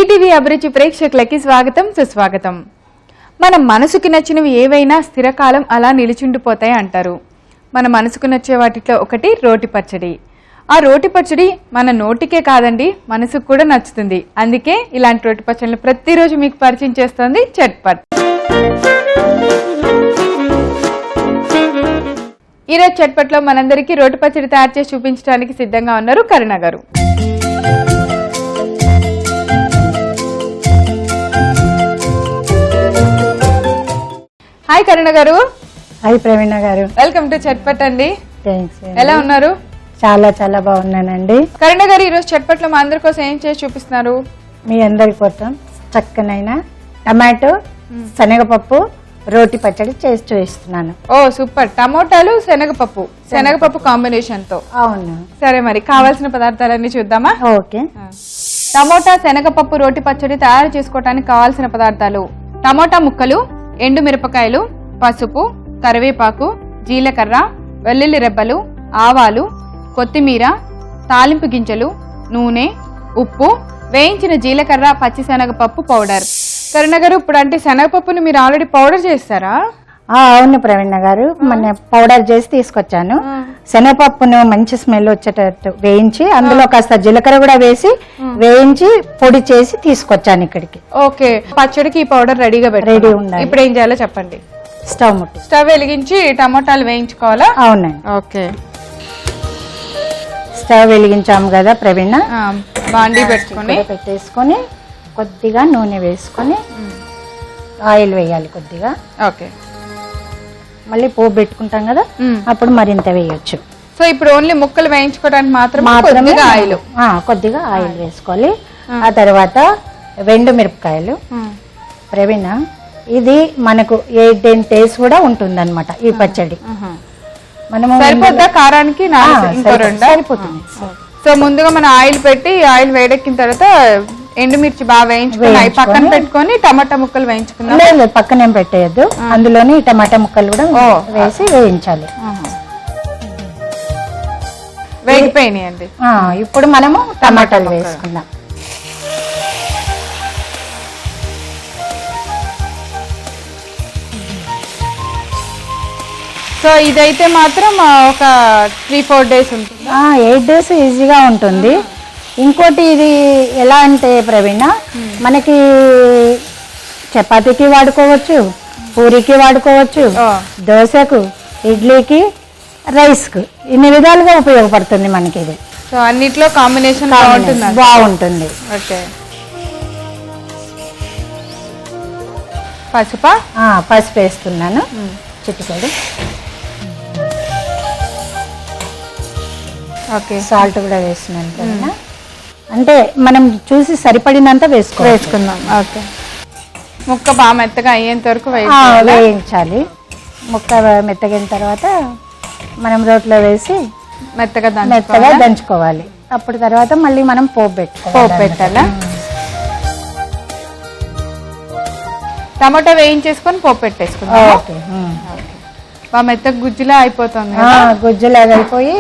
ETV అభిరుచి ప్రేక్షకులకి స్వాగతం సుస్వాగతం. మన మనసుకి నచ్చినవి ఏవైనా స్థిరకాలం అలా నిలిచిండిపోతాయి అంటారు. మన మనసుకు నచ్చే వాటిలో ఒకటి రోటి పచ్చడి. ఆ రోటి పచ్చడి మన నోటికే కాదండి, మనసుకు కూడా నచ్చుతుంది. అందుకే ఇలాంటి రోటి పచ్చడిని ప్రతిరోజు మీకు పరిచయం చేస్తోంది చట్పట్. ఈరోజు చట్పట్లో మనందరికీ రోటి పచ్చడి తయారు చేసి చూపించడానికి సిద్ధంగా ఉన్నారు కరుణ గారు. హాయ్ కరుణ గారు. హాయ్ ప్రవీణ గారు. వెల్కమ్ టు చట్పట్ అండి. థాంక్స్. ఎలా ఉన్నారు? చాలా చాలా బాగున్నానండి. కరుణ గారు, ఈరోజు చట్పట్లో మా అందరి కోసం ఏం చేసి చూపిస్తున్నారు? మీ అందరి కోసం చక్కనైన టమాటో శనగపప్పు రోటి పచ్చడి చేసి చూపిస్తున్నాను. ఓ సూపర్. టమోటాలు శనగపప్పు కాంబినేషన్ తో. అవును. సరే, మరి కావాల్సిన పదార్థాలన్నీ చూద్దామా? ఓకే. టమోటా శనగపప్పు రోటి పచ్చడి తయారు చేసుకోవడానికి కావాల్సిన పదార్థాలు: టమోటా ముక్కలు, ఎండు మిరపకాయలు, పసుపు, కరివేపాకు, జీలకర్ర, వెల్లుల్లి రెబ్బలు, ఆవాలు, కొత్తిమీర, తాలింపు గింజలు, నూనె, ఉప్పు, వేయించిన జీలకర్ర, పచ్చిశనగపప్పు పౌడర్. కరుణ గారు, ఇప్పుడు అంటే శనగపప్పుని మీరు ఆల్రెడీ పౌడర్ చేస్తారా? అవును ప్రవీణ గారు, మన పౌడర్ చేసి తీసుకొచ్చాను. శనగపప్పును మంచి స్మెల్ వచ్చేటట్టు వేయించి అందులో కాస్త జీలకర్ర కూడా వేసి వేయించి పొడి చేసి తీసుకొచ్చాను ఇక్కడికి. ఓకే, పచ్చడికి ఈ పౌడర్ రెడీ ఉండాలి. ఇప్పుడు ఏం చేయాలో చెప్పండి. స్టవ్ వెలిగించి టమోటాలు వేయించుకోవాలా? అవునండి. ఓకే, స్టవ్ వెలిగించాము కదా ప్రవీణ. బాండీ పెట్టేసుకొని కొద్దిగా నూనె వేసుకొని ఆయిల్ వేయాలి కొద్దిగా. ఓకే, మళ్ళీ పోపు పెట్టుకుంటాం కదా, అప్పుడు మరింత వేయొచ్చు. సో ఇప్పుడు ఓన్లీ ముక్కలు వేయించుకోవడానికి మాత్రమే కొద్దిగా ఆయిల్ వేసుకోవాలి. ఆ తర్వాత వెండు మిరపకాయలు. ప్రవీణ, ఇది మనకు 8-10 days కూడా ఉంటుంది అనమాట ఈ పచ్చడి. మనము సరిపోద్దా కారానికి? సరిపోతుంది. సో ముందుగా మనం ఆయిల్ పెట్టి ఆయిల్ వేడెక్కిన తర్వాత ఎండుమిర్చి బాగా వేయించుకొని పక్కన పెట్టుకొని టమాటా ముక్కలు వేయించుకున్నాం. లేదు, పక్కన ఏం పెట్టేయద్దు, అందులోని టమాటా ముక్కలు కూడా వేసి వేయించాలి. వేగిపోయినాయండి. ఇప్పుడు మనము టమాటాలు వేసుకుందాం. సో ఇదైతే మాత్రం ఒక 3-4 days ఉంటుంది. 8 days ఈజీగా ఉంటుంది. ఇంకోటి ఇది ఎలా అంటే ప్రవీణ, మనకి చపాతీకి వాడుకోవచ్చు, పూరికి వాడుకోవచ్చు, దోశకు, ఇడ్లీకి, రైస్కు, ఇన్ని విధాలుగా ఉపయోగపడుతుంది మనకి ఇది. సో అన్నిట్లో కాంబినేషన్ బాగుంటుంది. ఓకే, పసుపు వేస్తున్నాను, చిటికెడు. ఓకే, సాల్ట్ కూడా వేస్తున్నాను కదా. అంటే మనం చూసి సరిపడినంత వేసుకుందాం. ఓకే, ముక్క బాగా మెత్తగా అయ్యేంత వరకు వేయించాలి. ముక్క మెత్తగిన తర్వాత మనం రోట్లో వేసి మెత్తగా దంచుకోవాలి. అప్పుడు తర్వాత మళ్ళీ మనం పోపు పెట్టాలా? టమాటా వేయించేసుకొని పోపు పెట్టేసుకుందాం. బాగా మెత్తగా గుజ్జులా అయిపోతుంది. గుజ్జులాగా అయిపోయి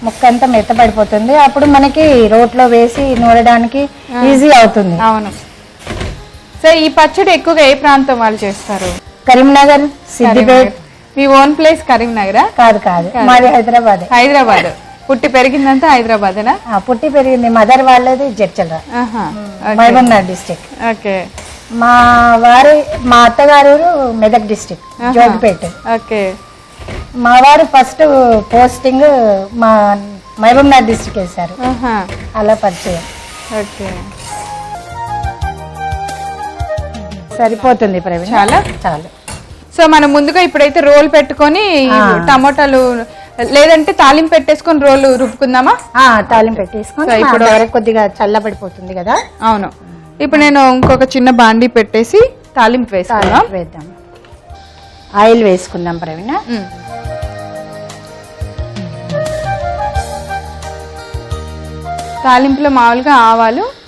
ముక్క అంతా మెత్తపడిపోతుంది. అప్పుడు మనకి రోట్లో వేసి నూరడానికి ఈజీ అవుతుంది. అవును. సో ఈ పచ్చడి ఎక్కువగా ఏ ప్రాంతం వాళ్ళు చేస్తారు? కరీంనగర్, సిద్దిపేట. మీ ఓన్ ప్లేస్ కరీంనగరా? కాదు, మాది హైదరాబాద్. పుట్టి పెరిగిందంతా హైదరాబాదేనా? పుట్టి పెరిగింది. మదర్ వాళ్ళది జడ్చల, మహబూబ్నగర్ డిస్ట్రిక్ట్. ఓకే. మా అత్తగారు మెదక్ డిస్ట్రిక్ట్, జోగిపేట. ఓకే. మా వారు ఫస్ట్ పోస్టింగ్ మా మహబూబ్నగర్ డిస్ట్రిక్ట్ వేశారు. అలా పరిచయం. ఓకే, సరిపోతుంది ప్రవీణ. చాలు. సో మనం ముందుగా ఇప్పుడైతే రోల్ పెట్టుకొని టమోటాలు లేదంటే తాలింపు పెట్టేసుకొని రోలు రుబ్బుకుందామా? తాలింపు పెట్టేసుకొని ఇప్పుడు కొద్దిగా చల్లబడిపోతుంది కదా. అవును. ఇప్పుడు నేను ఇంకొక చిన్న బాండీ పెట్టేసి తాలింపు వేద్దాం. ఆయిల్ వేసుకుందాం ప్రవీణ. తాలింపులో మామూలుగా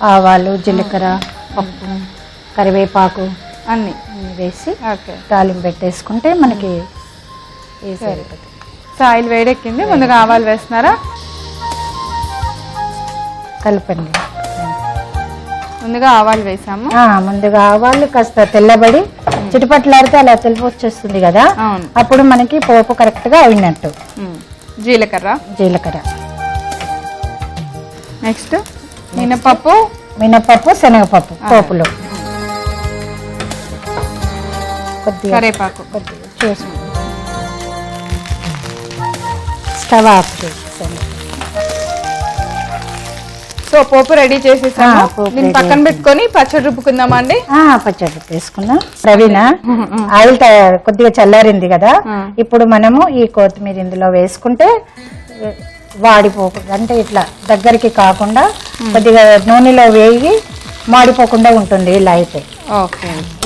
ఆవాలు, జీలకర్ర, పప్పు, కరివేపాకు అన్ని వేసి తాలింపు పెట్టేసుకుంటే మనకి సరిపోతుంది. సో ఆయిల్ వేడెక్కింది, ముందుగా ఆవాలు వేస్తున్నారా? కలపండి. ముందుగా ఆవాలు వేసాము. ముందుగా ఆవాలు కాస్త తెల్లబడి చిటిపట్లాడితే అలా తెలుపు వచ్చేస్తుంది కదా, అవును. అప్పుడు మనకి పోపు కరెక్ట్ గా అయినట్టు. జీలకర్ర నెక్స్ట్ మినపప్పు శనగపప్పు పోపులో కొద్దిగా కరివేపాకు కొద్దిగా చూసి స్టవ్ ఆఫ్ చేసేసాను. సో పోపు రెడీ చేసేసాము. దీన్ని పక్కన పెట్టుకొని పచ్చడి రుబ్బుకుందామా అండి? పచ్చడి తీసుకుందాం. ప్రవీణ ఆయిల్ కొద్దిగా చల్లారింది కదా, ఇప్పుడు మనము ఈ కొత్తిమీర ఇందులో వేసుకుంటే వాడిపోకు అంటే ఇట్లా దగ్గరికి కాకుండా కొద్దిగా నూనెలో వేగి మాడిపోకుండా ఉంటుంది. ఇలా అయితే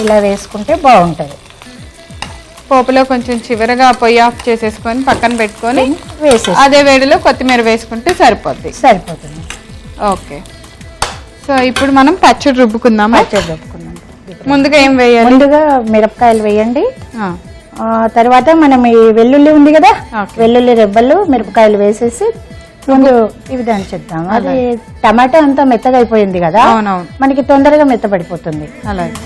ఇలా వేసుకుంటే బాగుంటది. పోపులో కొంచెం చివరగా పొయ్యి ఆఫ్ చేసేసుకొని పక్కన పెట్టుకొని వేసి అదే వేడిలో కొత్తిమీర వేసుకుంటే సరిపోతుంది. ఓకే. సో ఇప్పుడు మనం పచ్చడి రుబ్బుకుందాం. ముందుగా ఏం వేయాలి? ముందుగా మిరపకాయలు వేయండి. తర్వాత మనం ఈ వెల్లుల్లి ఉంది కదా, వెల్లుల్లి రెబ్బలు మిరపకాయలు వేసేసి ముందు ఈ విధానం చేద్దాం. అది టమాటా అంతా మెత్తగా అయిపోయింది కదా, మనకి తొందరగా మెత్తపడిపోతుంది. అలాగే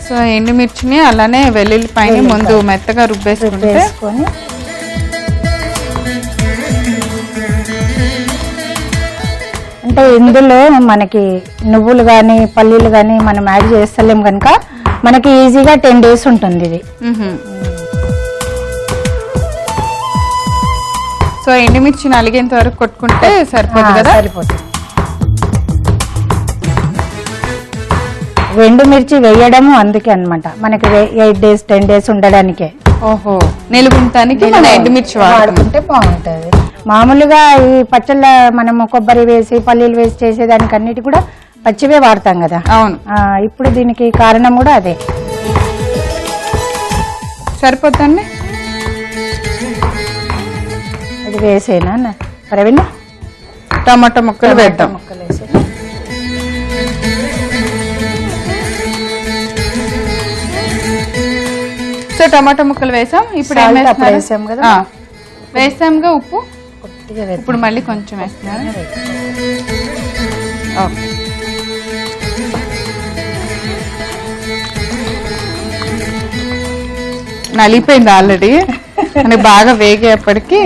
సో ఎండుమిర్చిని అలానే వెల్లుల్లి పైన ముందు మెత్తగా రుబ్బేసుకొని అంటే ఇందులో మనకి నువ్వులు కానీ పల్లీలు కానీ మనం యాడ్ చేస్తలేం కనుక మనకి ఈజీగా 10 days ఉంటుంది ఇది. సో ఎండుమిర్చిని అలిగేంత వరకు కొట్టుకుంటే సరిపోతుంది కదా? సరిపోతుంది. ఎండుమిర్చి వేయడము అందుకే అన్నమాట, మనకి 8 days 10 days ఉండడానికే. ఓహో, నిలుగుంటానికి ఎండుమిర్చి వాడుకుంటే బాగుంటది. మామూలుగా ఈ పచ్చళ్ళ మనము కొబ్బరి వేసి పల్లీలు వేసి చేసేదానికి అన్నిటి కూడా పచ్చివే వాడతాం కదా. అవును. ఇప్పుడు దీనికి కారణం కూడా అదే. సరిపోతుంది. అది వేసేనా ప్రవీణ? టమాటా ముక్కలు వేద్దాం. ముక్కలు వేసి సో టమాటా ముక్కలు వేసాం. ఇప్పుడు వేసాం కదా, వేసాంగా ఉప్పు కొద్దిగా. ఇప్పుడు మళ్ళీ కొంచెం వేస్తున్నారు. ఓకే. నలిపోయింది ఆల్రెడీ, మనకి బాగా వేగేపటికి.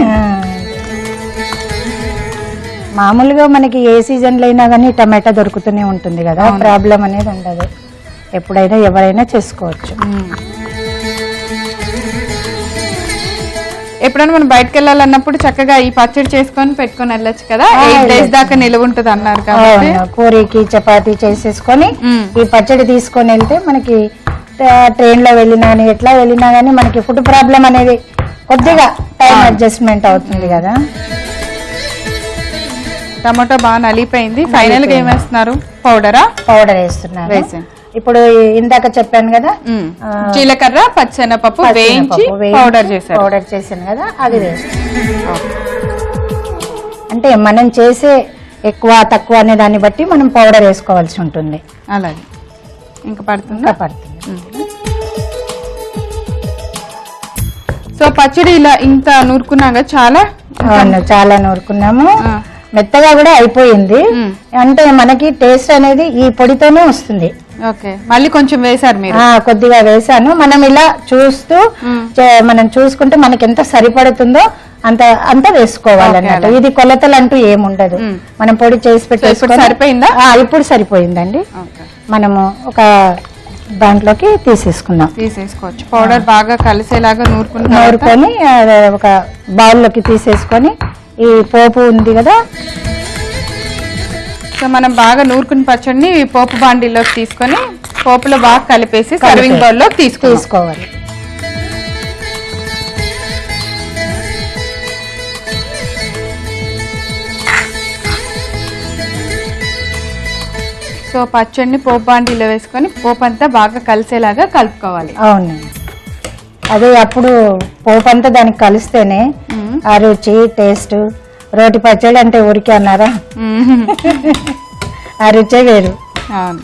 మామూలుగా మనకి ఏ సీజన్లో అయినా కానీ టమాటా దొరుకుతూనే ఉంటుంది కదా, ప్రాబ్లం అనేది ఉండదు. ఎప్పుడైనా ఎవరైనా చేసుకోవచ్చు. ఎప్పుడైనా మనం బయటకు వెళ్ళాలన్నప్పుడు చక్కగా ఈ పచ్చడి చేసుకొని పెట్టుకొని వెళ్ళొచ్చు కదా. 8 days దాకా నిలువ ఉంటుంది అన్నారు కాబట్టి పూరికి చపాతీ చేసేసుకొని ఈ పచ్చడి తీసుకొని వెళ్తే మనకి ట్రైన్ లో వెళ్ళినా కానీ ఎట్లా వెళ్ళినా కానీ మనకి ఫుడ్ ప్రాబ్లం అనేది కొద్దిగా టైం అడ్జస్ట్మెంట్ అవుతుంది కదా. టమాటో బాగా నలిపోయింది. ఫైనల్ గా ఏం వేస్తున్నారు? పౌడర్ వేస్తున్నారు. ఇప్పుడు ఇందాక చెప్పాను కదా, జీలకర్ర పచ్చెనపప్పు వేయించి పౌడర్ చేశాను కదా, అది వేస్తాను. అంటే మనం చేసే ఎక్కువ తక్కువ అనే దాన్ని బట్టి మనం పౌడర్ వేసుకోవాల్సి ఉంటుంది. అలాగే ఇంకా పడుతుంది. సో పచ్చడి ఇలా ఇంత నూరుకున్నాగా చాలా నూరుకున్నాము. మెత్తగా కూడా అయిపోయింది. అంటే మనకి టేస్ట్ అనేది ఈ పొడితోనే వస్తుంది. ఓకే, మళ్ళీ కొంచెం వేసారు మీరు? కొద్దిగా వేసాను. మనం ఇలా చూస్తూ మనం చూసుకుంటే మనకి ఎంత సరిపడుతుందో అంత వేసుకోవాలన్నట్టు. ఇది కొలతలు అంటూ ఏముండదు. మనం పొడి చేసి పెట్టేసుకొని సరిపోయిందా? ఇప్పుడు సరిపోయిందండి. మనము ఒక దాంట్లోకి తీసేసుకోవచ్చు. పౌడర్ బాగా కలిసేలాగా నూరుకొని ఒక బౌల్లోకి తీసేసుకొని ఈ పోపు ఉంది కదా, సో మనం బాగా నూరుకుని పచ్చడిని పోపు బాండీలోకి తీసుకొని పోపులో బాగా కలిపేసి సర్వింగ్ బౌల్లో తీసుకోవాలి. సో పచ్చడిని పోపు బాండీలో వేసుకొని పోపు అంతా బాగా కలిసేలాగా కలుపుకోవాలి. అవును, అదే అప్పుడు పోపు అంతా దానికి కలిస్తేనే ఆ రుచి టేస్ట్. రోటి పచ్చడి అంటే ఊరికే అన్నారా, ఆ రుచే వేరు. అవును,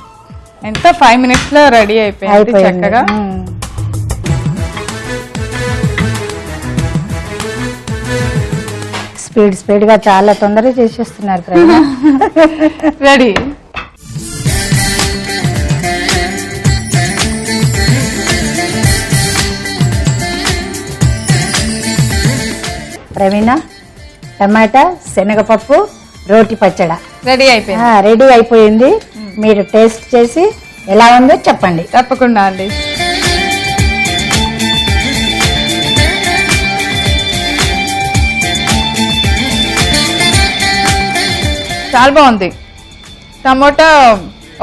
ఎంత 5 minutes లో రెడీ అయిపోయింది చక్కగా. స్పీడ్ గా చాలా తొందరగా చేసేస్తున్నారు ప్రవీణ. రెడీ. ప్రవీణ, టమాటా శనగపప్పు రోటి పచ్చడి రెడీ అయిపోయింది. రెడీ అయిపోయింది. మీరు టేస్ట్ చేసి ఎలా ఉందో చెప్పండి. తప్పకుండా అండి. చాలా బాగుంది. టమోటా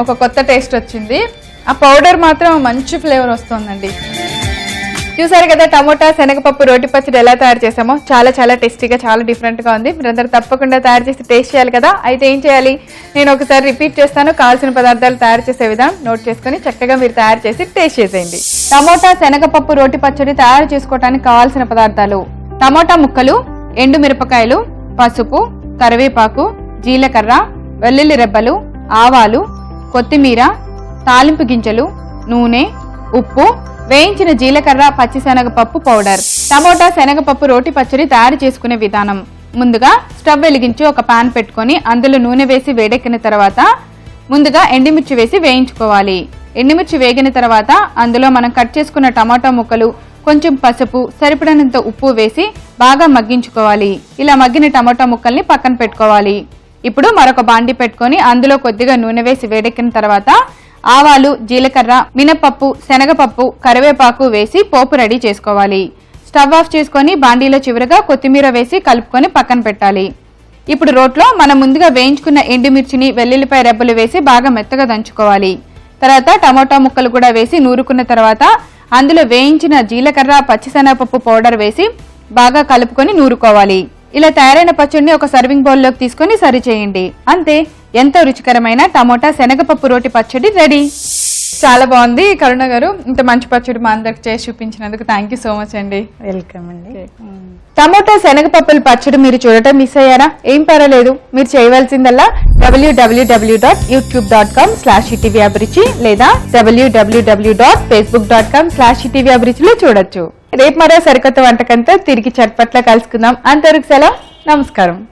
ఒక కొత్త టేస్ట్ వచ్చింది. ఆ పౌడర్ మాత్రం మంచి ఫ్లేవర్ వస్తుందండి. చూసారు కదా టమోటా శనగపప్పు రోటి పచ్చడి ఎలా తయారు చేసామో. చాలా చాలా టేస్టీగా, చాలా డిఫరెంట్గా ఉంది. మీరందరూ తప్పకుండా తయారు చేసి టేస్ట్ చేయాలి కదా. అయితే ఏం చేయాలి, నేను ఒకసారి రిపీట్ చేస్తాను. కావాల్సిన పదార్థాలు తయారు చేసే విధానం నోట్ చేసుకుని చక్కగా మీరు తయారు చేసి టేస్ట్ చేసేయండి. టమోటా శనగపప్పు రోటి పచ్చడి తయారు చేసుకోవడానికి కావాల్సిన పదార్థాలు: టమోటా ముక్కలు, ఎండు మిరపకాయలు, పసుపు, కరివేపాకు, జీలకర్ర, వెల్లుల్లి రెబ్బలు, ఆవాలు, కొత్తిమీర, తాలింపు గింజలు, నూనె, ఉప్పు, వేయించిన జీలకర్ర, పచ్చిశనగపప్పు పౌడర్. టమోటా శనగపప్పు రోటి పచ్చడి తయారు చేసుకునే విధానం: ముందుగా స్టవ్ వెలిగించి ఒక పాన్ పెట్టుకొని అందులో నూనె వేసి వేడెక్కిన తర్వాత ముందుగా ఎండుమిర్చి వేసి వేయించుకోవాలి. ఎండుమిర్చి వేగిన తర్వాత అందులో మనం కట్ చేసుకున్న టమాటా ముక్కలు, కొంచెం పసుపు, సరిపడినంత ఉప్పు వేసి బాగా మగ్గించుకోవాలి. ఇలా మగ్గిన టమాటా ముక్కల్ని పక్కన పెట్టుకోవాలి. ఇప్పుడు మరొక బాండి పెట్టుకొని అందులో కొద్దిగా నూనె వేసి వేడెక్కిన తర్వాత ఆవాలు, జీలకర్ర, మినపప్పు, శనగపప్పు, కరివేపాకు వేసి పోపు రెడీ చేసుకోవాలి. స్టవ్ ఆఫ్ చేసుకొని బాండీలో చివరగా కొత్తిమీర వేసి కలుపుకొని పక్కన పెట్టాలి. ఇప్పుడు రోట్లో మనం ముందుగా వేయించుకున్న ఎండుమిర్చిని, వెల్లుల్లిపాయ రెబ్బలు వేసి బాగా మెత్తగా దంచుకోవాలి. తర్వాత టమోటా ముక్కలు కూడా వేసి నూరుకున్న తర్వాత అందులో వేయించిన జీలకర్ర, పచ్చిశనగపప్పు పౌడర్ వేసి బాగా కలుపుకొని నూరుకోవాలి. ఇలా తయారైన పచ్చడిని ఒక సర్వింగ్ బౌల్లోకి తీసుకొని సర్వ్ చేయండి. అంతే, ఎంతో రుచికరమైన టమోటా శనగపప్పు రోటి పచ్చడి రెడీ. చాలా బాగుంది కరుణ గారు. ఇంత మంచి పచ్చడి మా అందరికి చేసి చూపించినందుకు థ్యాంక్ యూ సో మచ్ అండి. వెల్కమ్ అండి. టమోటా శనగపప్పుల పచ్చడి మీరు చూడటం మిస్ అయ్యారా? ఏం పర్వాలేదు, మీరు చేయవలసిందల్లా www.youtube.com/etvabruchi లేదా www.facebook.com/etvabruchi లో చూడొచ్చు. రేపు మరో సరికొత్త వంటకంతో తిరిగి చట్పట్ల కలుసుకుందాం. అంతవరకు సెలవు, నమస్కారం.